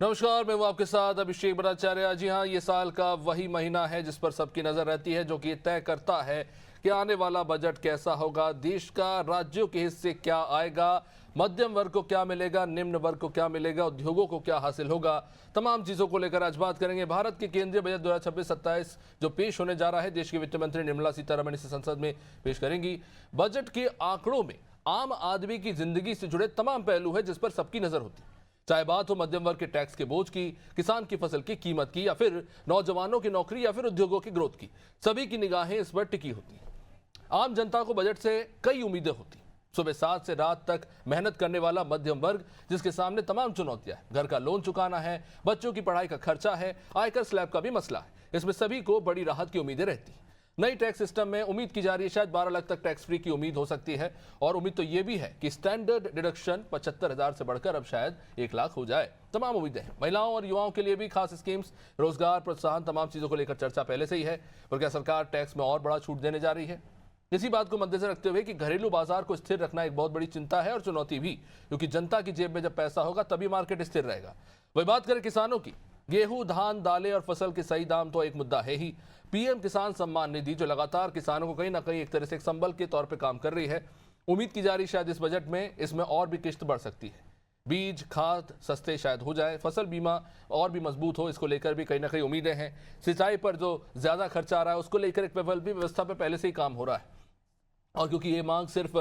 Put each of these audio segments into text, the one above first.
नमस्कार, मैं हूं आपके साथ अभिषेक भट्टाचार्य। जी हाँ, ये साल का वही महीना है जिस पर सबकी नजर रहती है, जो कि तय करता है कि आने वाला बजट कैसा होगा, देश का राज्यों के हिस्से क्या आएगा, मध्यम वर्ग को क्या मिलेगा, निम्न वर्ग को क्या मिलेगा, उद्योगों को क्या हासिल होगा। तमाम चीजों को लेकर आज बात करेंगे। भारत के केंद्रीय बजट 2026-27 जो पेश होने जा रहा है, देश की वित्त मंत्री निर्मला सीतारमण इसे संसद में पेश करेंगी। बजट के आंकड़ों में आम आदमी की जिंदगी से जुड़े तमाम पहलू है जिस पर सबकी नजर होती है, चाहे बात हो मध्यम वर्ग के टैक्स के बोझ की, किसान की फसल की कीमत की, या फिर नौजवानों की नौकरी, या फिर उद्योगों की ग्रोथ की। सभी की निगाहें इस पर टिकी होती हैं। आम जनता को बजट से कई उम्मीदें होती हैं। सुबह 7 से रात तक मेहनत करने वाला मध्यम वर्ग, जिसके सामने तमाम चुनौतियां हैं। घर का लोन चुकाना है, बच्चों की पढ़ाई का खर्चा है, आयकर स्लैब का भी मसला है। इसमें सभी को बड़ी राहत की उम्मीदें रहती हैं। नई टैक्स सिस्टम में उम्मीद की जा रही है शायद 12 लाख तक टैक्स फ्री की उम्मीद हो सकती है, और उम्मीद तो यह भी है कि स्टैंडर्ड डिडक्शन 75,000 से बढ़कर अब शायद 1 लाख हो जाए। तमाम उम्मीदें हैं। महिलाओं और युवाओं के लिए भी खास स्कीम्स, रोजगार प्रोत्साहन, तमाम चीजों को लेकर चर्चा पहले से ही है। और क्या सरकार टैक्स में और बड़ा छूट देने जा रही है? इसी बात को मद्देनजर रखते हुए कि घरेलू बाजार को स्थिर रखना एक बहुत बड़ी चिंता है और चुनौती भी, क्योंकि जनता की जेब में जब पैसा होगा तभी मार्केट स्थिर रहेगा। वही बात करें किसानों की, गेहूं, धान, दालें और फसल के सही दाम तो एक मुद्दा है ही। पीएम किसान सम्मान निधि जो लगातार किसानों को कहीं ना कहीं एक तरह से एक संबल के तौर पर काम कर रही है, उम्मीद की जा रही शायद इस बजट में इसमें और भी किश्त बढ़ सकती है। बीज खाद सस्ते शायद हो जाए, फसल बीमा और भी मजबूत हो, इसको लेकर भी कहीं ना कहीं उम्मीदें हैं। सिंचाई पर जो ज्यादा खर्चा आ रहा है उसको लेकर एक प्रबल व्यवस्था पर पहले से ही काम हो रहा है। और क्योंकि ये मांग सिर्फ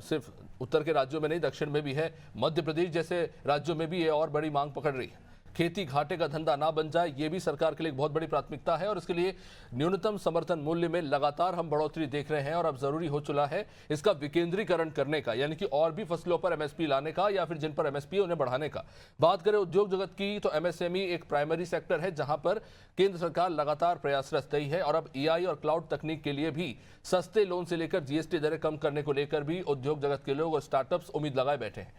सिर्फ उत्तर के राज्यों में नहीं, दक्षिण में भी है। मध्य प्रदेश जैसे राज्यों में भी ये और बड़ी मांग पकड़ रही है। खेती घाटे का धंधा ना बन जाए, ये भी सरकार के लिए एक बहुत बड़ी प्राथमिकता है, और इसके लिए न्यूनतम समर्थन मूल्य में लगातार हम बढ़ोतरी देख रहे हैं। और अब जरूरी हो चुका है इसका विकेंद्रीकरण करने का, यानी कि और भी फसलों पर एमएसपी लाने का, या फिर जिन पर एमएसपी उन्हें बढ़ाने का। बात करें उद्योग जगत की, तो एमएसएमई एक प्राइमरी सेक्टर है जहां पर केंद्र सरकार लगातार प्रयासरत रही है। और अब एआई और क्लाउड तकनीक के लिए भी सस्ते लोन से लेकर जीएसटी दरें कम करने को लेकर भी उद्योग जगत के लोग और स्टार्टअप्स उम्मीद लगाए बैठे हैं।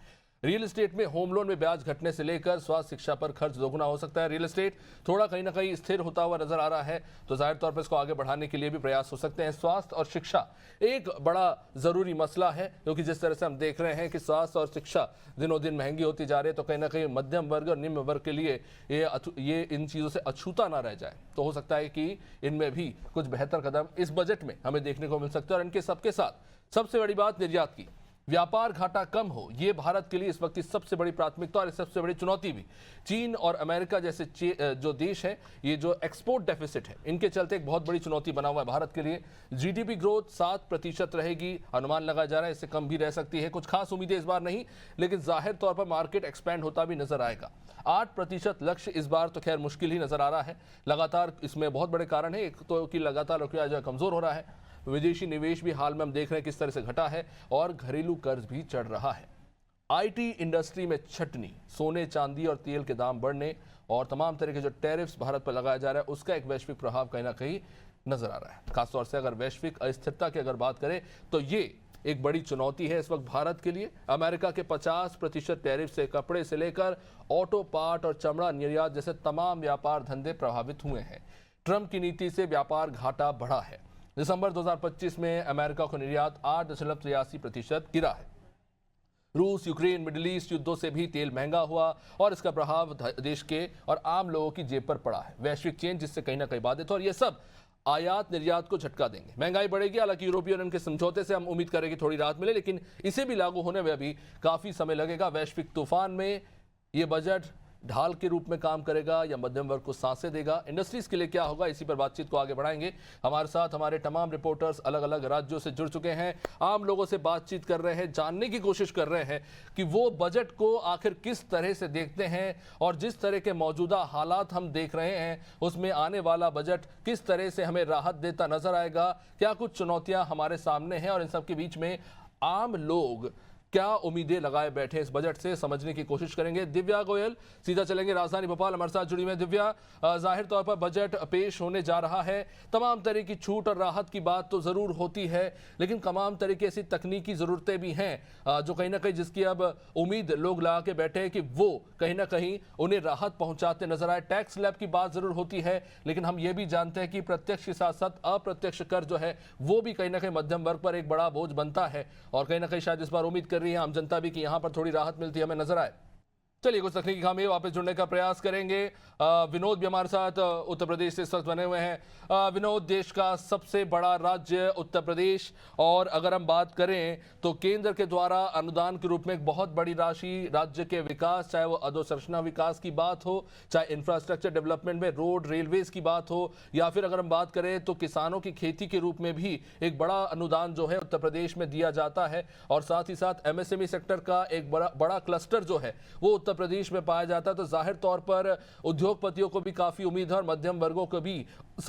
रियल एस्टेट में होम लोन में ब्याज घटने से लेकर स्वास्थ्य शिक्षा पर खर्च दोगुना हो सकता है। रियल एस्टेट थोड़ा कहीं ना कहीं स्थिर होता हुआ नजर आ रहा है, तो जाहिर तौर पर इसको आगे बढ़ाने के लिए भी प्रयास हो सकते हैं। स्वास्थ्य और शिक्षा एक बड़ा जरूरी मसला है, क्योंकि जिस तरह से हम देख रहे हैं कि स्वास्थ्य और शिक्षा दिनों दिन महंगी होती जा रही है, तो कहीं ना कहीं मध्यम वर्ग और निम्न वर्ग के लिए ये इन चीज़ों से अछूता ना रह जाए। तो हो सकता है कि इनमें भी कुछ बेहतर कदम इस बजट में हमें देखने को मिल सकता है। और इनके सबके साथ सबसे बड़ी बात निर्यात की, व्यापार घाटा कम हो, ये भारत के लिए इस वक्त की सबसे बड़ी प्राथमिकता और सबसे बड़ी चुनौती भी। चीन और अमेरिका जैसे जो देश हैं, ये जो एक्सपोर्ट डेफिसिट है, इनके चलते एक बहुत बड़ी चुनौती बना हुआ है भारत के लिए। जीडीपी ग्रोथ 7% रहेगी, अनुमान लगाया जा रहा है इससे कम भी रह सकती है। कुछ खास उम्मीदें इस बार नहीं, लेकिन जाहिर तौर पर मार्केट एक्सपैंड होता भी नजर आएगा। 8% लक्ष्य इस बार तो खैर मुश्किल ही नजर आ रहा है। लगातार इसमें बहुत बड़े कारण है, एक तो कि लगातार रुपया जो कमजोर हो रहा है, विदेशी निवेश भी हाल में हम देख रहे हैं किस तरह से घटा है, और घरेलू कर्ज भी चढ़ रहा है। आईटी इंडस्ट्री में छटनी, सोने चांदी और तेल के दाम बढ़ने, और तमाम तरह के जो टैरिफ्स भारत पर लगाया जा रहा है, उसका एक वैश्विक प्रभाव कहीं ना कहीं नजर आ रहा है। खासतौर से अगर वैश्विक अस्थिरता की अगर बात करें, तो ये एक बड़ी चुनौती है इस वक्त भारत के लिए। अमेरिका के 50% टैरिफ से कपड़े से लेकर ऑटो पार्ट और चमड़ा निर्यात जैसे तमाम व्यापार धंधे प्रभावित हुए हैं। ट्रंप की नीति से व्यापार घाटा बढ़ा है। दिसंबर 2025 में अमेरिका को निर्यात 8.83% गिरा है। रूस, यूक्रेन, मिडिल ईस्ट युद्धों से भी तेल महंगा हुआ, और इसका प्रभाव देश के और आम लोगों की जेब पर पड़ा है। वैश्विक चेन जिससे कहीं ना कहीं बाधित हो, और ये सब आयात निर्यात को झटका देंगे। महंगाई बढ़ेगी, हालांकि यूरोपीय यूनियन के समझौते से हम उम्मीद करें कि थोड़ी राहत मिले, लेकिन इसे भी लागू होने में अभी काफी समय लगेगा। वैश्विक तूफान में ये बजट ढाल के रूप में काम करेगा या मध्यम वर्ग को सांसें देगा? इंडस्ट्रीज के लिए क्या होगा, इसी पर बातचीत को आगे बढ़ाएंगे। हमारे साथ हमारे तमाम रिपोर्टर्स अलग अलग राज्यों से जुड़ चुके हैं, आम लोगों से बातचीत कर रहे हैं, जानने की कोशिश कर रहे हैं कि वो बजट को आखिर किस तरह से देखते हैं, और जिस तरह के मौजूदा हालात हम देख रहे हैं उसमें आने वाला बजट किस तरह से हमें राहत देता नजर आएगा। क्या कुछ चुनौतियां हमारे सामने हैं, और इन सब के बीच में आम लोग क्या उम्मीदें लगाए बैठे इस बजट से, समझने की कोशिश करेंगे। दिव्या गोयल सीधा चलेंगे राजधानी भोपाल, हमारे साथ जुड़ी में। दिव्या, जाहिर तौर पर बजट पेश होने जा रहा है, तमाम तरह की छूट और राहत की बात तो जरूर होती है, लेकिन तमाम तरह की ऐसी तकनीकी जरूरतें भी हैं जो कहीं ना कहीं जिसकी अब उम्मीद लोग लगा के बैठे हैं कि वो कहीं ना कहीं उन्हें राहत पहुंचाते नजर आए। टैक्स स्लैब की बात जरूर होती है, लेकिन हम ये भी जानते हैं कि प्रत्यक्ष के साथ साथ अप्रत्यक्ष कर जो है वो भी कहीं ना कहीं मध्यम वर्ग पर एक बड़ा बोझ बनता है, और कहीं ना कहीं शायद इस बार उम्मीद कर रही है आम जनता भी कि यहां पर थोड़ी राहत मिलती हमें नजर आए। चलिए कुछ तकनीकी खामी वापस जुड़ने का प्रयास करेंगे। विनोद भी हमारे साथ उत्तर प्रदेश से इस वक्त बने हुए हैं। विनोद, देश का सबसे बड़ा राज्य उत्तर प्रदेश, और अगर हम बात करें तो केंद्र के द्वारा अनुदान के रूप में एक बहुत बड़ी राशि राज्य के विकास, चाहे वो अधोसंरचना विकास की बात हो, चाहे इंफ्रास्ट्रक्चर डेवलपमेंट में रोड रेलवेज की बात हो, या फिर अगर हम बात करें तो किसानों की खेती के रूप में भी एक बड़ा अनुदान जो है उत्तर प्रदेश में दिया जाता है। और साथ ही साथ एमएसएमई सेक्टर का एक बड़ा क्लस्टर जो है वो उत्तर प्रदेश में पाया जाता है। तो जाहिर तौर पर उद्योगपतियों को भी काफी उम्मीद है और मध्यम वर्गों को भी,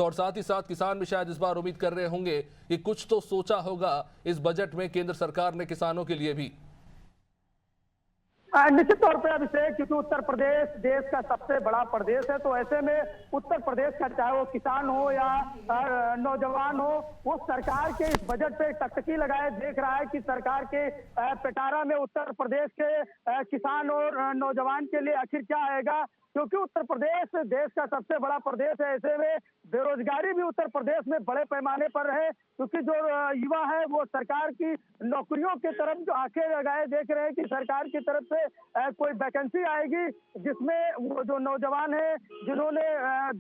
और साथ ही साथ किसान भी शायद इस बार उम्मीद कर रहे होंगे कि कुछ तो सोचा होगा इस बजट में केंद्र सरकार ने किसानों के लिए भी। निश्चित तौर पे अभिषेक, क्योंकि उत्तर प्रदेश देश का सबसे बड़ा प्रदेश है, तो ऐसे में उत्तर प्रदेश का चाहे वो किसान हो या नौजवान हो, वो सरकार के इस बजट पे टकटकी लगाए देख रहा है कि सरकार के पिटारा में उत्तर प्रदेश के किसान और नौजवान के लिए आखिर क्या आएगा। क्योंकि उत्तर प्रदेश देश का सबसे बड़ा प्रदेश है, ऐसे में बेरोजगारी भी उत्तर प्रदेश में बड़े पैमाने पर है, क्योंकि जो युवा है वो सरकार की नौकरियों की तरफ जो आंखें लगाए देख रहे हैं कि सरकार की तरफ से कोई वैकेंसी आएगी जिसमें वो जो नौजवान है जिन्होंने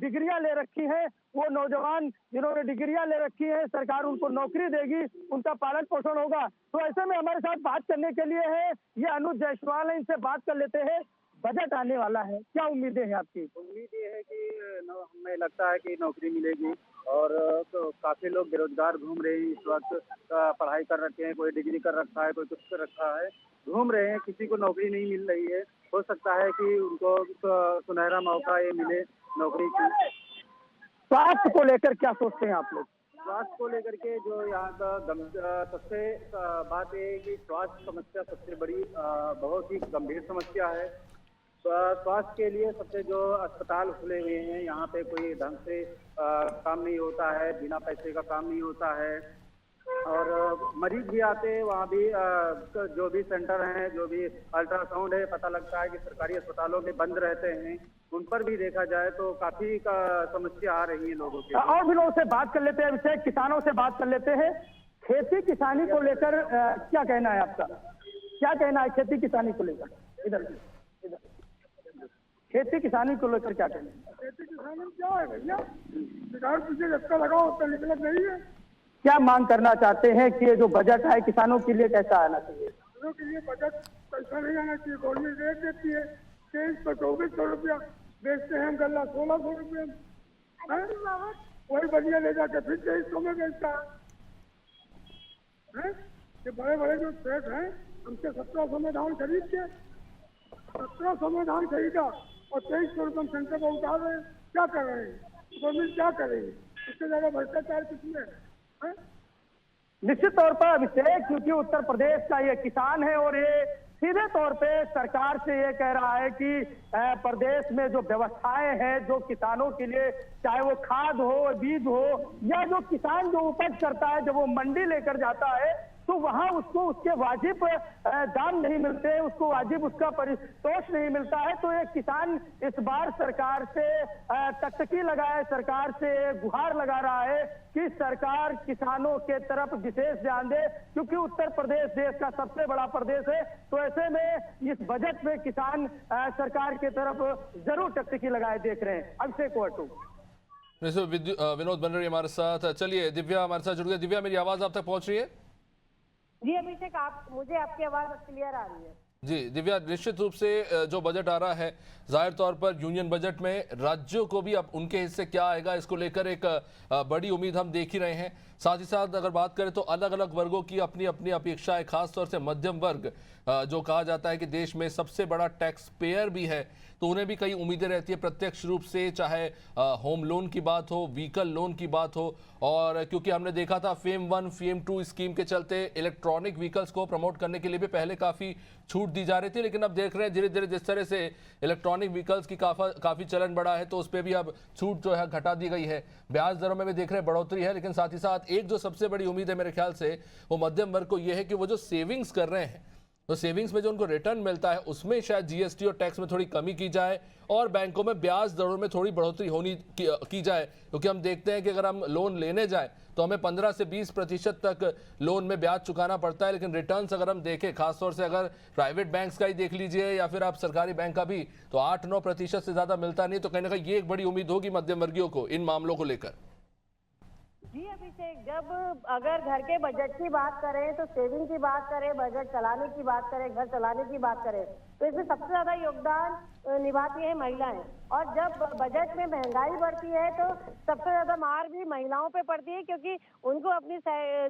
डिग्रियां ले रखी हैं, वो नौजवान जिन्होंने डिग्रियां ले रखी है, सरकार उनको नौकरी देगी, उनका पालन पोषण होगा। तो ऐसे में हमारे साथ बात करने के लिए है ये अनुज जायसवाल है, इनसे बात कर लेते हैं। बजट आने वाला है, क्या उम्मीदें हैं आपकी? उम्मीद ये है कि हमें लगता है कि नौकरी मिलेगी, और तो काफी लोग बेरोजगार घूम रहे हैं इस वक्त। पढ़ाई कर रखे हैं, कोई डिग्री कर रखा है, कोई कुछ कर रखा है, घूम रहे हैं, किसी को नौकरी नहीं मिल रही है। हो सकता है कि उनको सुनहरा मौका ये मिले नौकरी की। स्वास्थ्य को लेकर क्या सोचते हैं आप लोग? स्वास्थ्य को लेकर के जो यहाँ का सबसे बात यह है कि स्वास्थ्य समस्या सबसे बड़ी बहुत ही गंभीर समस्या है। स्वास्थ्य के लिए सबसे जो अस्पताल खुले हुए हैं, यहाँ पे कोई ढंग से काम नहीं होता है, बिना पैसे का काम नहीं होता है, और मरीज भी आते हैं वहाँ भी जो भी सेंटर हैं, जो भी अल्ट्रासाउंड है, पता लगता है कि सरकारी अस्पतालों में बंद रहते हैं। उन पर भी देखा जाए तो काफी समस्या आ रही है लोगों की। और भी लोगों से बात कर लेते हैं, अभिषेक, किसानों से बात कर लेते हैं। खेती किसानी को लेकर क्या कहना है आपका? क्या कहना है खेती किसानी को लेकर? इधर खेती किसानी को लेकर क्या कहना है? खेती किसानी में क्या है भैया, सरकार पीछे रखता लगाओ उसका निकलत नहीं है। क्या मांग करना चाहते हैं कि ये जो बजट है किसानों के लिए कैसा आना चाहिए? किसानों के लिए बजट पैसा नहीं आना चाहिए। गवर्नमेंट रेट देती है 2300-2400 रुपया, बेचते हैं हम गल्ला 1600 रुपये, वही बढ़िया ले जाके फिर 2300 में बेचता है। ये बड़े बड़े जो सेठ हैं हमसे 1700 में धान खरीद के 1700 में धान खरीदा और 2300 रुपये सेंटर पर उतार रहे हैं। क्या कर रहे हैं गवर्नमेंट, क्या करेगी? इससे ज्यादा भ्रष्टाचार किसमें है? निश्चित तौर पर अभिषेक, क्योंकि उत्तर प्रदेश का ये किसान है और ये सीधे तौर पे सरकार से ये कह रहा है कि प्रदेश में जो व्यवस्थाएं हैं जो किसानों के लिए, चाहे वो खाद हो, बीज हो, या जो किसान जो उपज करता है जब वो मंडी लेकर जाता है तो वहां उसको उसके वाजिब दाम नहीं मिलते, उसको वाजिब उसका परितोष नहीं मिलता है। तो एक किसान इस बार सरकार से टकटकी लगाए, सरकार से गुहार लगा रहा है कि सरकार किसानों के तरफ विशेष ध्यान दे, क्योंकि उत्तर प्रदेश देश का सबसे बड़ा प्रदेश है। तो ऐसे में इस बजट में किसान सरकार की तरफ जरूर टकटकी लगाए देख रहे हैं। अभिषेक वटू, विनोद बन रही हमारे साथ। चलिए दिव्या हमारे साथ जुड़ गई। दिव्या, मेरी आवाज आप तक पहुंच रही है? जी अभिषेक, मुझे आपकी आवाज क्लियर आ रही है। जी दिव्या, निश्चित रूप से जो बजट आ रहा है, जाहिर तौर पर यूनियन बजट में राज्यों को भी अब उनके हिस्से क्या आएगा इसको लेकर एक बड़ी उम्मीद हम देख ही रहे हैं। साथ ही साथ अगर बात करें तो अलग अलग वर्गों की अपनी अपनी अपेक्षाएं, खासतौर से मध्यम वर्ग जो कहा जाता है कि देश में सबसे बड़ा टैक्स पेयर भी है, तो उन्हें भी कई उम्मीदें रहती है प्रत्यक्ष रूप से, चाहे होम लोन की बात हो, व्हीकल लोन की बात हो। और क्योंकि हमने देखा था फेम 1 फेम 2 स्कीम के चलते इलेक्ट्रॉनिक व्हीकल्स को प्रमोट करने के लिए भी पहले काफ़ी छूट दी जा रही थी, लेकिन अब देख रहे हैं धीरे धीरे जिस तरह से इलेक्ट्रॉनिक व्हीकल्स की काफ़ी चलन बढ़ा है, तो उस पर भी अब छूट जो है घटा दी गई है। ब्याज दरों में भी देख रहे हैं बढ़ोतरी है, लेकिन साथ ही साथ एक जो सबसे बड़ी उम्मीद है मेरे ख्याल से वो मध्यम वर्ग को ये है कि वो जो सेविंग्स कर रहे हैं तो सेविंग्स में जो उनको रिटर्न मिलता है उसमें शायद जीएसटी और टैक्स में थोड़ी कमी की जाए और बैंकों में ब्याज दरों में थोड़ी बढ़ोतरी होनी की जाए, क्योंकि हम देखते हैं कि अगर हम लोन लेने जाएं तो हमें 15 से 20% तक लोन में ब्याज चुकाना पड़ता है, लेकिन रिटर्न्स अगर हम देखें खासतौर से अगर प्राइवेट बैंक्स का ही देख लीजिए या फिर आप सरकारी बैंक का भी, तो 8-9% से ज़्यादा मिलता नहीं। तो कहीं ना कहीं ये एक बड़ी उम्मीद होगी मध्यम वर्गीयों को इन मामलों को लेकर। जी अभिषेक, जब अगर घर के बजट की बात करें तो सेविंग की बात करें, बजट चलाने की बात करें, घर चलाने की बात करें, तो इसमें सबसे ज्यादा योगदान निभाती है महिलाएं। और जब बजट में महंगाई बढ़ती है तो सबसे ज्यादा मार भी महिलाओं पे पड़ती है, क्योंकि उनको अपनी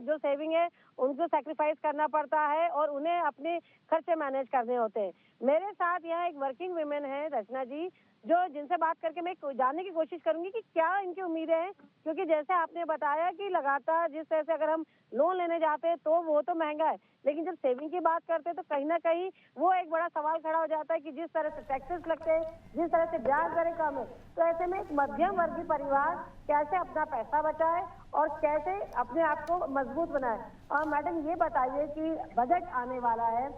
जो सेविंग है उनको सैक्रिफाइस करना पड़ता है और उन्हें अपने खर्चे मैनेज करने होते हैं। मेरे साथ यहाँ एक वर्किंग वुमेन है रचना जी, जो जिनसे बात करके मैं जानने की कोशिश करूंगी कि क्या इनकी उम्मीदें हैं, क्योंकि जैसे आपने बताया कि लगातार जिस तरह से अगर हम लोन लेने जाते हैं तो वो तो महंगा है, लेकिन जब सेविंग की बात करते हैं तो कहीं ना कहीं वो एक बड़ा सवाल खड़ा हो जाता है कि जिस तरह से टैक्सेस लगते हैं, जिस तरह से ब्याज दरें कम है, तो ऐसे में एक मध्यम वर्गीय परिवार कैसे अपना पैसा बचाए और कैसे अपने आप को मजबूत बनाए। और मैडम ये बताइए कि बजट आने वाला है,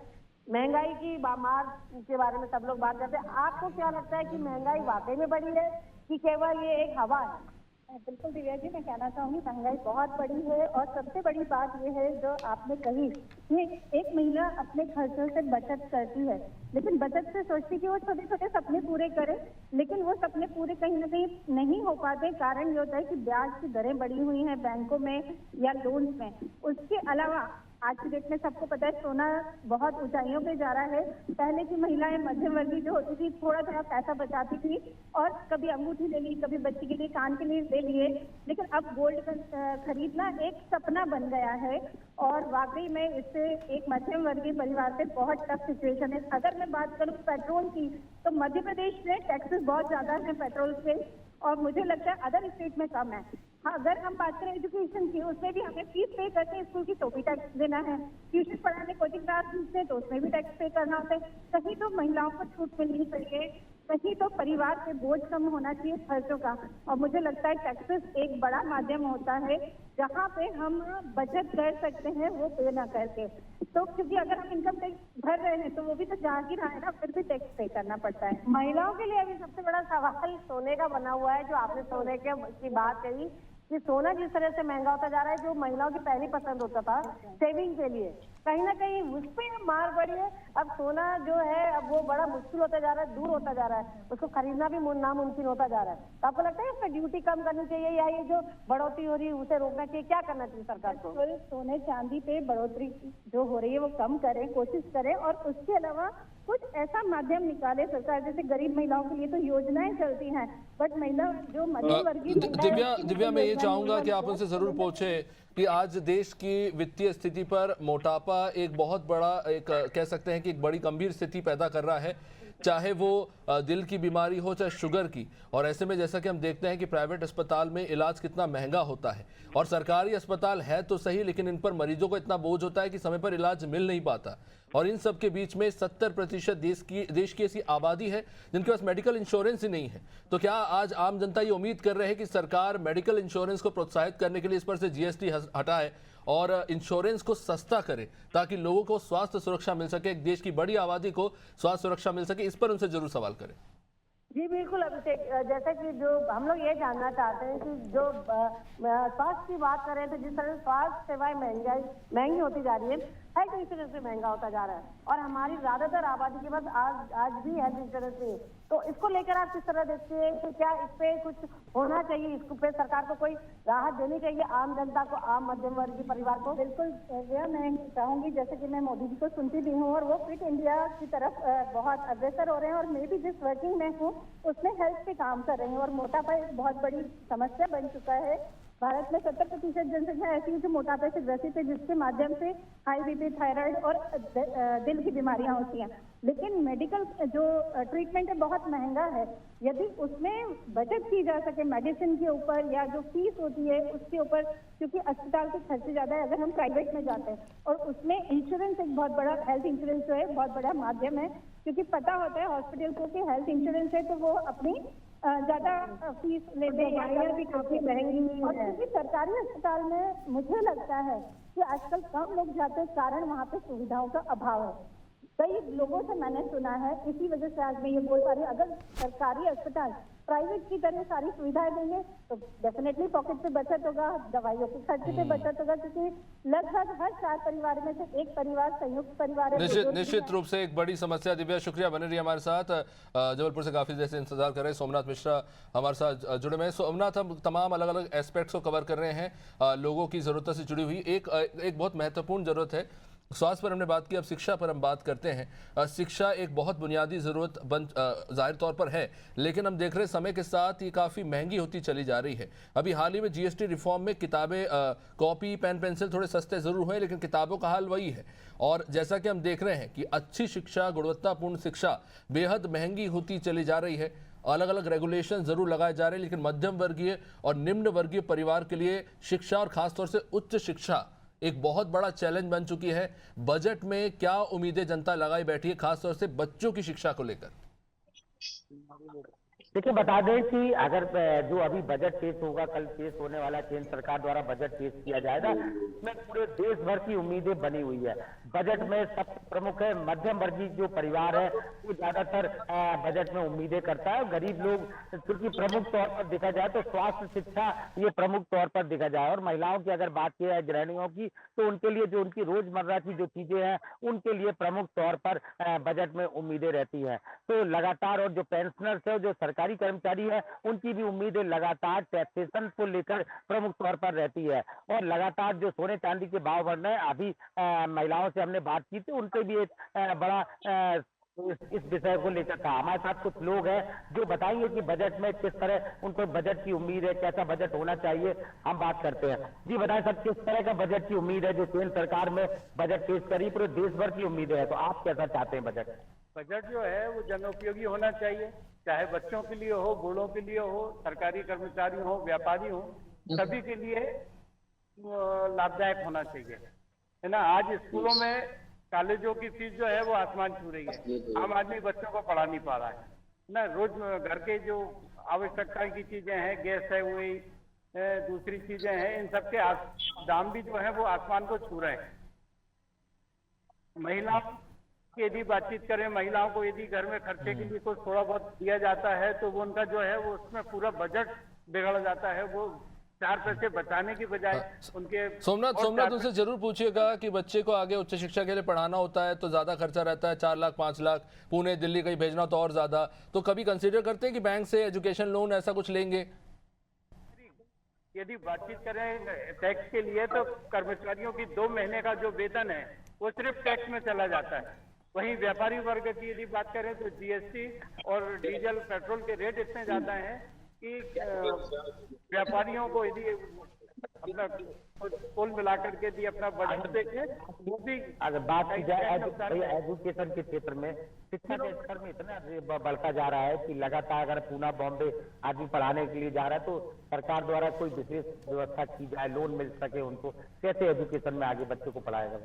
महंगाई की मार के बारे में सब लोग बात करते हैं, आपको क्या लगता है कि महंगाई वाकई में बढ़ी है कि केवल ये एक हवा है? बिल्कुल दिव्या जी, मैं कहना चाहूंगी महंगाई बहुत बड़ी है और सबसे बड़ी बात यह है जो आपने कही कि एक महिला अपने खर्चों से बचत करती है, लेकिन बचत से सोचती कि वो छोटे छोटे सपने पूरे करे, लेकिन वो सपने पूरे कहीं ना कहीं नहीं हो पाते। कारण ये होता है कि ब्याज की दरें बढ़ी हुई हैं बैंकों में या लोन्स में। उसके अलावा आज की डेट में सबको पता है सोना बहुत ऊंचाइयों पे जा रहा है। पहले की महिलाएं मध्यम वर्गीय जो होती थी थोड़ा थोड़ा पैसा बचाती थी और कभी अंगूठी ले ली, कभी बच्ची के लिए कान के लिए ले लिए, लेकिन अब गोल्ड खरीदना एक सपना बन गया है और वाकई में इससे एक मध्यम वर्गीय परिवार से बहुत टफ सिचुएशन है। अगर मैं बात करूं पेट्रोल की, तो मध्य प्रदेश में टैक्सेस बहुत ज्यादा है पेट्रोल पे और मुझे लगता है अदर स्टेट में कम है। हाँ, अगर हम बात करें एजुकेशन की, उसमें भी हमें फीस पे करते हैं स्कूल की, तो भी टैक्स देना है। ट्यूशन पढ़ाने, कोचिंग क्लास फीस तो उसमें भी टैक्स पे करना होता है। कहीं तो महिलाओं को छूट मिलनी चाहिए, कहीं तो परिवार पे बोझ कम होना चाहिए खर्चों का। और मुझे लगता है टैक्सेस एक बड़ा माध्यम होता है जहाँ पे हम बचत कर सकते हैं, वो पे ना करके। तो क्योंकि अगर हम इनकम टैक्स भर रहे हैं तो वो भी तो जा ही रहा है ना, फिर भी टैक्स पे करना पड़ता है। महिलाओं के लिए अभी सबसे बड़ा सवाल सोने का बना हुआ है। जो आपने सोने की बात कही कि सोना जिस तरह से महंगा होता जा रहा है, जो महिलाओं की पहली पसंद होता था सेविंग के लिए, कहीं ना कहीं उस पर मार पड़ी है। अब सोना जो है अब वो बड़ा मुश्किल होता जा रहा है, दूर होता जा रहा है, उसको खरीदना भी नामुमकिन होता जा रहा है। तो आपको लगता है इस पर ड्यूटी कम करनी चाहिए या ये जो बढ़ोतरी हो रही है उसे रोकना चाहिए? क्या करना चाहिए सरकार को? सोने चांदी पे बढ़ोतरी जो हो रही है वो कम करें, कोशिश करें और उसके अलावा कुछ ऐसा माध्यम निकाले सरकार, जैसे गरीब महिलाओं के लिए तो योजनाएं चलती हैं, बट महिला जो मध्यम वर्गीय दिव्या मैं ये चाहूंगा कि आप उनसे जरूर पूछे कि आज देश की वित्तीय स्थिति पर मोटापा एक बहुत बड़ा एक कह सकते हैं कि एक बड़ी गंभीर स्थिति पैदा कर रहा है, चाहे वो दिल की बीमारी हो चाहे शुगर की। और ऐसे में जैसा कि हम देखते हैं कि प्राइवेट अस्पताल में इलाज कितना महंगा होता है और सरकारी अस्पताल है तो सही, लेकिन इन पर मरीजों को इतना बोझ होता है कि समय पर इलाज मिल नहीं पाता। और इन सब के बीच में 70% देश की ऐसी आबादी है जिनके पास मेडिकल इंश्योरेंस ही नहीं है। तो क्या आज आम जनता ये उम्मीद कर रहे हैं कि सरकार मेडिकल इंश्योरेंस को प्रोत्साहित करने के लिए इस पर से जीएसटी हटाए और इंश्योरेंस को सस्ता करे ताकि लोगों को स्वास्थ्य सुरक्षा मिल सके, एक देश की बड़ी आबादी को स्वास्थ्य सुरक्षा मिल सके? इस पर उनसे जरूर सवाल करें। जी बिल्कुल अभिषेक, जैसे कि जो हम लोग ये जानना चाहते हैं कि जो स्वास्थ्य की बात करें तो जिस तरह स्वास्थ्य सेवाएं महंगी होती जा रही है, हेल्थ इंश्योरेंस भी महंगा होता जा रहा है और हमारी ज्यादातर आबादी के पास आज भी हेल्थ इंश्योरेंस नहीं है। तो इसको लेकर आप किस तरह देखते हैं कि क्या इस पे कुछ होना चाहिए, इस पे सरकार को कोई राहत देनी चाहिए आम जनता को, आम मध्यम वर्गीय परिवार को? बिल्कुल मैं चाहूंगी, जैसे कि मैं मोदी जी को सुनती भी हूँ और वो फिट इंडिया की तरफ बहुत अग्रसर हो रहे हैं और मैं भी जिस वर्किंग में हूँ उसमें हेल्थ पे काम कर रही हूँ और मोटापा एक बहुत बड़ी समस्या बन चुका है। भारत में 70% जनसंख्या ऐसी है जो मोटापे से ग्रसित है, जिसके माध्यम से हाई बीपी, थायराइड और दिल की बीमारियां होती हैं। लेकिन मेडिकल जो ट्रीटमेंट है बहुत महंगा है। यदि उसमें बचत की जा सके मेडिसिन के ऊपर या जो फीस होती है उसके ऊपर, क्योंकि अस्पताल के खर्चे ज्यादा है अगर हम प्राइवेट में जाते हैं, और उसमें इंश्योरेंस एक बहुत बड़ा, हेल्थ इंश्योरेंस जो है बहुत बड़ा माध्यम है, क्योंकि पता होता है हॉस्पिटल को कि हेल्थ इंश्योरेंस है तो वो अपनी ज्यादा फीस लेते हैं, दवाइयाँ भी काफी महंगी है। और क्योंकि सरकारी अस्पताल में मुझे लगता है कि आजकल कम लोग जाते हैं, कारण वहाँ पे सुविधाओं का अभाव है। कई लोगों से मैंने सुना है, इसी वजह से आज मैं ये बोल पा रही हूँ, अगर सरकारी अस्पताल प्राइवेट की तरह सारी सुविधाएं देंगे तो डेफिनेटली पॉकेट पे बचत होगा, दवाइयों के खर्चे पे बचत होगा, क्योंकि लगभग हर 4 परिवार में से एक परिवार संयुक्त परिवार है। निश्चित रूप से एक बड़ी समस्या। दिव्या, शुक्रिया, बने रही हमारे साथ। जबलपुर से काफी देर से इंतजार कर रहे हैं सोमनाथ मिश्रा हमारे साथ जुड़े हुए हैं। सोमनाथ, हम तमाम अलग अलग एस्पेक्ट्स को कवर कर रहे हैं लोगों की जरूरतों से जुड़ी हुई। एक बहुत महत्वपूर्ण जरूरत है, स्वास्थ्य पर हमने बात की, अब शिक्षा पर हम बात करते हैं। शिक्षा एक बहुत बुनियादी ज़रूरत जाहिर तौर पर है, लेकिन हम देख रहे हैं समय के साथ ये काफ़ी महंगी होती चली जा रही है। अभी हाल ही में जीएसटी रिफॉर्म में किताबें, कॉपी, पेन, पेंसिल थोड़े सस्ते ज़रूर हुए, लेकिन किताबों का हाल वही है। और जैसा कि हम देख रहे हैं कि अच्छी शिक्षा, गुणवत्तापूर्ण शिक्षा बेहद महंगी होती चली जा रही है। अलग अलग रेगुलेशन ज़रूर लगाए जा रहे हैं, लेकिन मध्यम वर्गीय और निम्न वर्गीय परिवार के लिए शिक्षा और ख़ासतौर से उच्च शिक्षा एक बहुत बड़ा चैलेंज बन चुकी है। बजट में क्या उम्मीदें जनता लगाई बैठी है, खासतौर से बच्चों की शिक्षा को लेकर? देखिए, बता दें कि अगर जो अभी बजट पेश होगा, कल पेश होने वाला केंद्र सरकार द्वारा बजट पेश किया जाएगा, इसमें पूरे देश भर की उम्मीदें बनी हुई है। बजट में सबसे प्रमुख है मध्यम वर्गीय जो परिवार है, वो ज्यादातर बजट में उम्मीदें करता है। और गरीब लोग, क्योंकि प्रमुख तौर पर देखा जाए तो स्वास्थ्य, शिक्षा, ये प्रमुख तौर पर देखा जाए। और महिलाओं की अगर बात की जाए, गृहिणियों की, तो उनके लिए जो उनकी रोजमर्रा की जो चीजें हैं, उनके लिए प्रमुख तौर पर बजट में उम्मीदें रहती है। तो लगातार, और जो पेंशनर्स है, जो सरकारी कर्मचारी है, उनकी भी उम्मीदें लगातार टैक्सेशन को लेकर प्रमुख तौर पर रहती है। और लगातार जो सोने चांदी के भाव बढ़ रहे हैं, अभी महिलाओं से हमने बात की थी, उनके भी एक बड़ा इस विषय को लेकर था। हमारे साथ कुछ लोग हैं जो बताएंगे कि बजट में किस तरह उनको बजट की उम्मीद है, कैसा बजट होना चाहिए। हम बात करते हैं। जी बताएं सर, किस तरह का बजट की उम्मीद है जो केंद्र सरकार में बजट पेश करी, पूरे देश भर की उम्मीदें है, तो आप कैसा चाहते हैं बजट? बजट जो है वो जनोपयोगी होना चाहिए, चाहे बच्चों के लिए हो, बूढ़ों के लिए हो, सरकारी कर्मचारी हो, व्यापारी हो, सभी के लिए लाभदायक होना चाहिए, है ना। आज स्कूलों में कॉलेजों की फीस जो है वो आसमान छू रही है। आम आदमी बच्चों को पढ़ा नहीं पा रहा है ना। रोज घर के जो आवश्यकता की चीजें हैं, गैस है, वही दूसरी चीजें हैं, इन सबके दाम भी जो है वो आसमान को छू रहे हैं। महिलाओं की यदि बातचीत करें, महिलाओं को यदि घर में खर्चे के लिए कुछ थोड़ा बहुत दिया जाता है, तो वो उनका जो है वो उसमें पूरा बजट बिगड़ जाता है। वो 4 पैसे बचाने की बजाय उनके सोमनाथ उनसे जरूर पूछिएगा कि बच्चे को आगे उच्च शिक्षा के लिए पढ़ाना होता है तो ज्यादा खर्चा रहता है, 4 लाख 5 लाख, पुणे दिल्ली कहीं भेजना तो और ज्यादा। तो कभी कंसीडर करते हैं कि बैंक से एजुकेशन लोन ऐसा कुछ लेंगे? यदि बातचीत करें टैक्स के लिए, तो कर्मचारियों की 2 महीने का जो वेतन है वो सिर्फ टैक्स में चला जाता है। वहीं व्यापारी वर्ग की यदि बात करें तो जीएसटी और डीजल पेट्रोल के रेट इतने ज्यादा हैं कि व्यापारियों को यदि अपना कुल मिलाकर के यदि अपना बजट देखे, वो भी अगर बात की जाए एजुकेशन के क्षेत्र में, शिक्षा के स्तर में इतना बढ़ता जा रहा है कि लगातार अगर पूना बॉम्बे आदमी पढ़ाने के लिए जा रहा है, तो सरकार द्वारा कोई विशेष व्यवस्था की जाए, लोन मिल सके उनको, कैसे एजुकेशन में आगे बच्चों को पढ़ाएगा?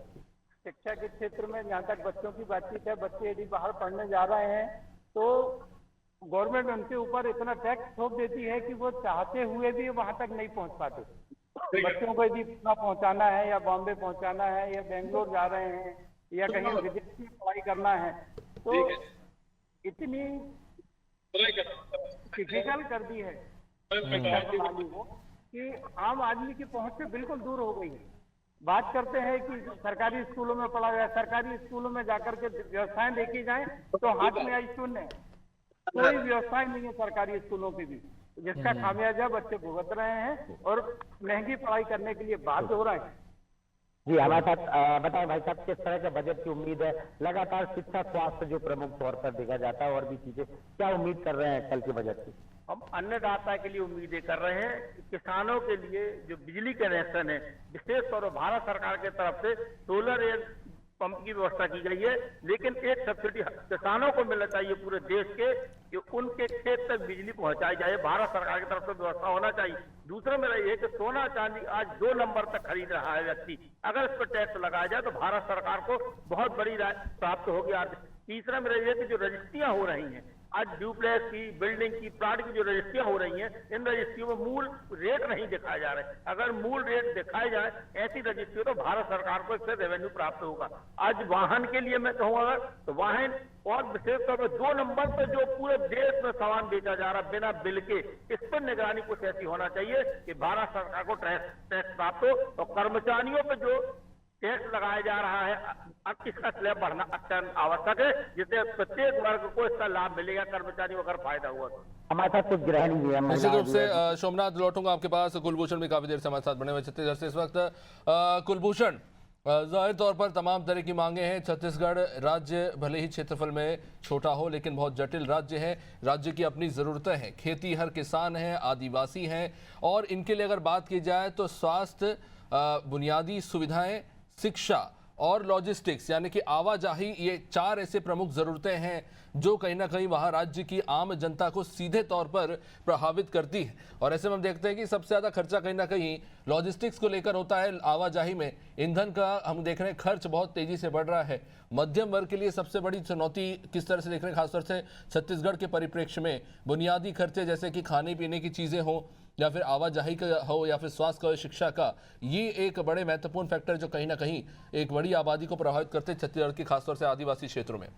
शिक्षा के क्षेत्र में जहाँ तक बच्चों की बातचीत है, बच्चे यदि बाहर पढ़ने जा रहे हैं तो गवर्नमेंट उनके ऊपर इतना टैक्स थोप देती है कि वो चाहते हुए भी वहां तक नहीं पहुंच पाते। बच्चों को यदि पूना पहुंचाना है या बॉम्बे पहुंचाना है या बेंगलोर जा रहे हैं या कहीं विदेश में पढ़ाई करना है, तो इतनी डिफिकल्ट कर दी है कि आम आदमी की पहुंच से बिल्कुल दूर हो गई है। बात करते हैं कि सरकारी स्कूलों में पढ़ा गया, सरकारी स्कूलों में जाकर के व्यवस्थाएं देखी जाएं तो हाथ में आई शून्य, कोई व्यवस्थाएं नहीं है सरकारी स्कूलों की भी, जिसका खामियाजा बच्चे भुगत रहे हैं और महंगी पढ़ाई करने के लिए बाध्य हो रहे हैं। जी हमारे साथ बताएं भाई साहब, किस तरह के बजट की उम्मीद है? लगातार शिक्षा, स्वास्थ्य जो प्रमुख तौर पर देखा जाता है, और भी चीजें, क्या उम्मीद कर रहे हैं कल के बजट की? हम अन्नदाता के लिए उम्मीदें कर रहे हैं। किसानों के लिए जो बिजली कनेक्शन है, विशेष तौर पर भारत सरकार की तरफ से सोलर पंप की व्यवस्था की गई है, लेकिन एक सब्सिडी किसानों को मिलना चाहिए पूरे देश के, कि उनके खेत तक बिजली पहुंचाई जाए। भारत सरकार की तरफ से व्यवस्था होना चाहिए। दूसरा मेरा ये कि सोना चांदी आज 2 नंबर तक खरीद रहा है व्यक्ति, अगर इस पर टैक्स लगाया जाए तो भारत सरकार को बहुत बड़ी राहत प्राप्त होगी। तीसरा मेरा ये कि जो रजिस्ट्रियां हो रही हैं, आज ड्यूप्लेक्स की, बिल्डिंग की, प्लाट की जो रजिस्ट्रियां हो रही हैं, इन रजिस्ट्रियों में मूल रेट नहीं दिखाए जा रहे। अगर मूल रेट दिखाए जाए ऐसी रजिस्ट्री तो भारत सरकार को इससे रेवेन्यू प्राप्त होगा। आज वाहन के लिए मैं कहूँ अगर तो वाहन और विशेषतौर पर 2 नंबर पर जो पूरे देश में सामान बेचा जा रहा बिना बिल के, इस पर निगरानी कुछ ऐसी होना चाहिए कि भारत सरकार को टैक्स प्राप्त हो और कर्मचारियों पर जो टैक्स लगाया जा रहा है अब इसका स्लैब बढ़ना अत्यंत आवश्यक है, जिससे प्रत्येक वर्ग को इसका लाभ मिलेगा, कर्मचारियों को अगर फायदा हुआ तो। हमारे साथ कुछ गृहिणी भी है। निश्चित रूप से सोमनाथ लौटूंगा आपके पास। कुलभूषण भी काफी देर से हमारे साथ बने हुए छत्तीसगढ़ से इस वक्त। कुलभूषण, जाहिर तौर पर तमाम तरह की मांगे हैं। छत्तीसगढ़ राज्य भले ही क्षेत्रफल में छोटा हो लेकिन बहुत जटिल राज्य है। राज्य की अपनी ज़रूरतें हैं, खेती हर किसान हैं, आदिवासी हैं, और इनके लिए अगर बात की जाए तो स्वास्थ्य, बुनियादी सुविधाएं, शिक्षा और लॉजिस्टिक्स यानी कि आवाजाही, ये 4 ऐसे प्रमुख ज़रूरतें हैं जो कहीं ना कहीं वहाँ राज्य की आम जनता को सीधे तौर पर प्रभावित करती है। और ऐसे में हम देखते हैं कि सबसे ज़्यादा खर्चा कहीं ना कहीं लॉजिस्टिक्स को लेकर होता है। आवाजाही में ईंधन का हम देख रहे हैं खर्च बहुत तेज़ी से बढ़ रहा है। मध्यम वर्ग के लिए सबसे बड़ी चुनौती किस तरह से देख रहे हैं, खासतौर से छत्तीसगढ़ के परिप्रेक्ष्य में? बुनियादी खर्चे जैसे कि खाने पीने की चीज़ें हों या फिर आवाजाही का हो या फिर स्वास्थ्य का, शिक्षा का, ये एक बड़े महत्वपूर्ण फैक्टर जो कहीं ना कहीं एक बड़ी आबादी को प्रभावित करते हैं छत्तीसगढ़ की खासतौर से आदिवासी क्षेत्रों में।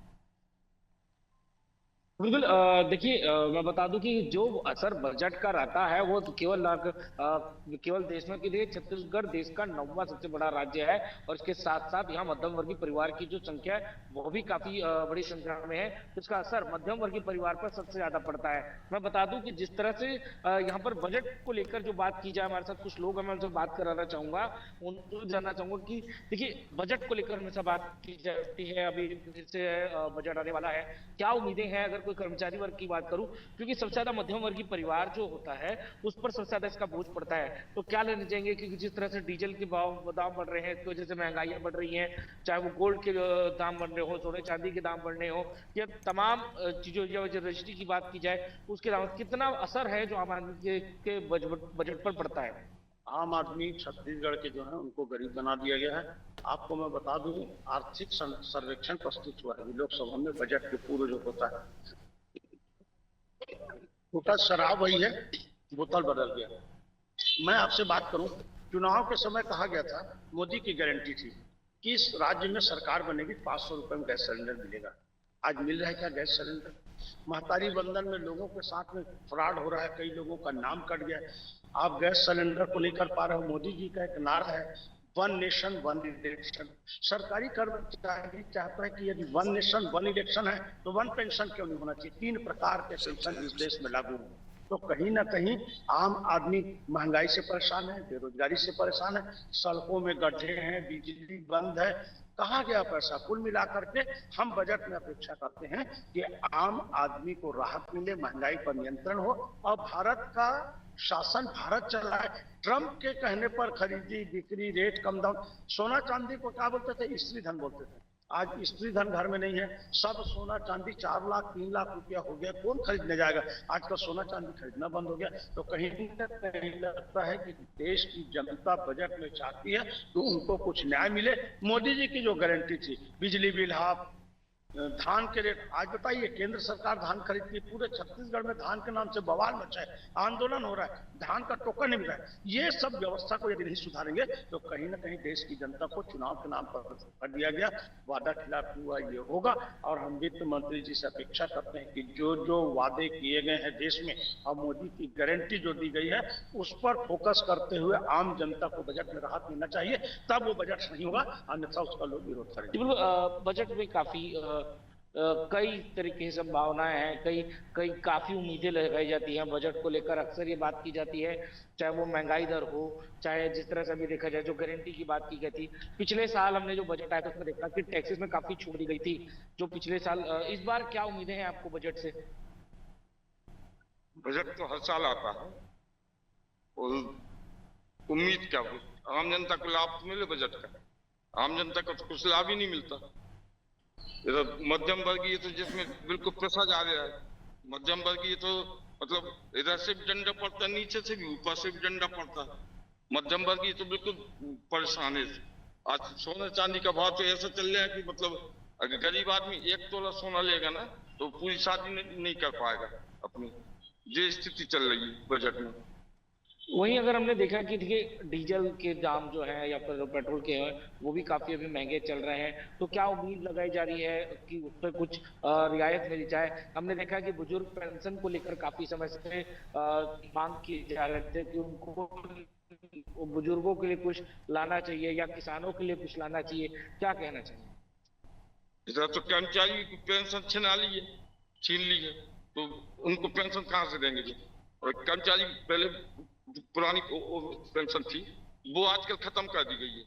बिल्कुल। देखिए, मैं बता दूं कि जो असर बजट का रहता है वो केवल देश में, कि देखिए छत्तीसगढ़ देश का 9वां सबसे बड़ा राज्य है और इसके साथ साथ यहाँ मध्यम वर्गीय परिवार की जो संख्या है वो भी काफी बड़ी संख्या में है। तो इसका असर मध्यम वर्गीय परिवार पर सबसे ज्यादा पड़ता है। मैं बता दूं कि जिस तरह से यहाँ पर बजट को लेकर जो बात की जाए, हमारे साथ कुछ लोग हैं, मैं उनसे बात कराना चाहूंगा, उनको जानना चाहूंगा कि देखिए बजट को लेकर हमेशा बात की जाती है, अभी फिर से बजट आने वाला है, क्या उम्मीदें हैं? अगर कोई कर्मचारी वर्ग की बात करूं, क्योंकि सबसे ज्यादा मध्यम वर्गीय परिवार जो होता है उस पर सबसे ज्यादा इसका बोझ पड़ता है, तो क्या लेने चाहेंगे? क्योंकि जिस तरह से डीजल के दाम बढ़ रहे हैं, इसकी वजह से महंगाइयां बढ़ रही हैं, चाहे वो गोल्ड के दाम बढ़ रहे हो, सोने चांदी के दाम बढ़ने हो, या तमाम चीजों जो रजिस्ट्री की बात की जाए उसके दाम, कितना असर है जो आम आदमी के बजट पर पड़ता है? आम आदमी छत्तीसगढ़ के जो है उनको गरीब बना दिया गया है। आपको मैं बता दूं, आर्थिक सर्वेक्षण प्रस्तुत हुआ है लोकसभा में, बजट के पूर्व जो होता है, छोटा शराब वही है, बोतल बदल गया। मैं आपसे बात करूं, चुनाव के समय कहा गया था, मोदी की गारंटी थी कि इस राज्य में सरकार बनेगी 500 रुपए में गैस सिलेंडर मिलेगा। आज मिल रहा है क्या गैस सिलेंडर? महतारी बंधन में लोगों के साथ में फ्रॉड हो रहा है, कई लोगों का नाम कट गया। आप गैस सिलेंडर को नहीं कर पा रहे हो। मोदी जी का एक नारा है, 1 नेशन 1 इलेक्शन। सरकारी कर्मचारी चाहता है कि यदि 1 नेशन 1 इलेक्शन है तो 1 पेंशन क्यों नहीं होना चाहिए? 3 प्रकार के पेंशन इस देश में लागू हो। तो कहीं ना कहीं आम आदमी महंगाई से परेशान है, बेरोजगारी से परेशान है, सड़कों में गड्ढे हैं, बिजली बंद है, कहाँ गया पैसा? कुल मिलाकर के हम बजट में अपेक्षा करते हैं कि आम आदमी को राहत मिले, महंगाई पर नियंत्रण हो और भारत का शासन भारत चलाए। ट्रंप के कहने पर खरीदी बिक्री रेट कम दाम, सोना चांदी को क्या बोलते थे? स्त्री धन बोलते थे। आज स्त्री धन घर में नहीं है, सब सोना चांदी 4 लाख 3 लाख रुपया हो गया, कौन खरीदने जाएगा? आजकल सोना चांदी खरीदना बंद हो गया। तो कहीं ना कहीं लगता है कि देश की जनता बजट में चाहती है तो उनको कुछ न्याय मिले। मोदी जी की जो गारंटी थी, बिजली बिल हाफ, धान के रेट, आज बताइए केंद्र सरकार धान खरीदती है, पूरे छत्तीसगढ़ में धान के नाम से बवाल मचा है, आंदोलन हो रहा है, धान का टोकन नहीं मिल रहा है। ये सब व्यवस्था को यदि नहीं सुधारेंगे तो कहीं ना कहीं देश की जनता को चुनाव के नाम पर कर दिया गया वादा खिलाफ हुआ ये होगा। और हम वित्त मंत्री जी से अपेक्षा करते हैं कि जो जो वादे किए गए हैं देश में और मोदी की गारंटी जो दी गई है उस पर फोकस करते हुए आम जनता को बजट में राहत मिलना चाहिए, तब वो बजट सही होगा, अन्यथा उसका लोग विरोध करेंगे। बजट में काफी कई तरीके से संभावनाएं हैं, कई काफी उम्मीदें लगाई जाती हैं बजट को लेकर। अक्सर ये बात की जाती है, चाहे वो महंगाई दर हो, चाहे जिस तरह से अभी देखा जाए जो गारंटी की बात की गई थी। पिछले साल हमने जो बजट आया था उसमें देखा कि टैक्सेस में काफी छूट दी गई थी जो पिछले साल। इस बार क्या उम्मीदें हैं आपको बजट से? बजट तो हर साल आता है और उम्मीद क्या हो, आम जनता को लाभ तो मिले बजट का, आम जनता को तो कुछ लाभ ही नहीं मिलता। इधर मध्यम वर्गीय तो जिसमें बिल्कुल पैसा जा रहा है, मध्यम वर्गीय तो मतलब इधर से भी डंडा पड़ता है, नीचे से भी ऊपर से भी डंडा पड़ता है। मध्यम वर्गीय तो बिल्कुल परेशान है। आज सोने चांदी का भाव तो ऐसा चल रहा है कि मतलब अगर गरीब आदमी 1 तोला सोना लेगा ना तो पूरी शादी नहीं कर पाएगा अपनी, जो स्थिति चल रही है बजट में। वहीं अगर हमने देखा कि देखिए डीजल के दाम जो है या फिर पेट्रोल के हैं वो भी काफी अभी महंगे चल रहे हैं, तो क्या उम्मीद लगाई जा रही है कि उस पर कुछ रियायत मिल जाए? हमने देखा कि बुजुर्ग पेंशन को लेकर काफी समय से मांग की जा रहे थे कि उनको बुजुर्गों के लिए कुछ लाना चाहिए या किसानों के लिए कुछ लाना चाहिए, क्या कहना चाहिए? इधर तो कर्मचारी की पेंशन छीन ली है, तो उनको पेंशन कहाँ से देंगे जी? और कर्मचारी पहले पुरानी पेंशन थी वो आजकल खत्म कर दी गई है।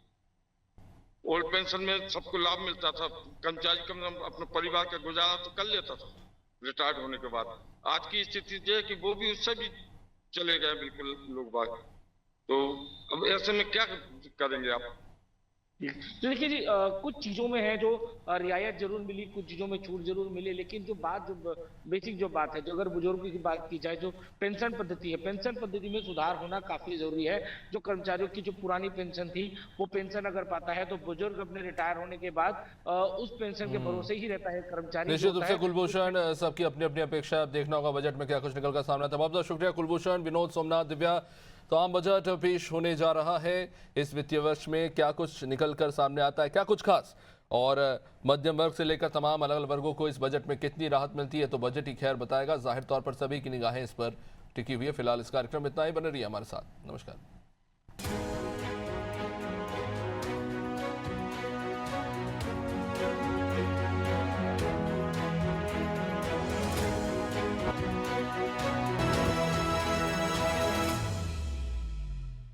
ओल्ड पेंशन में सबको लाभ मिलता था, कर्मचारी कम से कम अपने परिवार का गुजारा तो कर लेता था रिटायर्ड होने के बाद। आज की स्थिति ये है कि वो भी उससे भी चले गए बिल्कुल लोग बाग। तो अब ऐसे में क्या करेंगे आप? तो देखिए जी कुछ चीजों में है जो रियायत जरूर मिली, कुछ चीजों में छूट जरूर मिली, लेकिन जो बेसिक जो बात है, जो अगर बुजुर्गों की बात की जाए, जो पेंशन पद्धति है, पेंशन पद्धति में सुधार होना काफी जरूरी है। जो कर्मचारियों की जो पुरानी पेंशन थी वो पेंशन अगर पाता है तो बुजुर्ग अपने रिटायर होने के बाद उस पेंशन के भरोसे ही रहता है कर्मचारी। निश्चित रूप से कुलभूषण, सबकी अपनी अपनी अपेक्षा, देखना होगा बजट में क्या कुछ निकल कर सामने आता है। बहुत बहुत शुक्रिया कुलभूषण, विनोद, सोमनाथ, दिव्या। तो आम बजट पेश होने जा रहा है, इस वित्तीय वर्ष में क्या कुछ निकल कर सामने आता है, क्या कुछ खास, और मध्यम वर्ग से लेकर तमाम अलग अलग वर्गों को इस बजट में कितनी राहत मिलती है, तो बजट ही खैर बताएगा। जाहिर तौर पर सभी की निगाहें इस पर टिकी हुई है। फिलहाल इस कार्यक्रम में इतना ही, बने रहिए हमारे साथ। नमस्कार।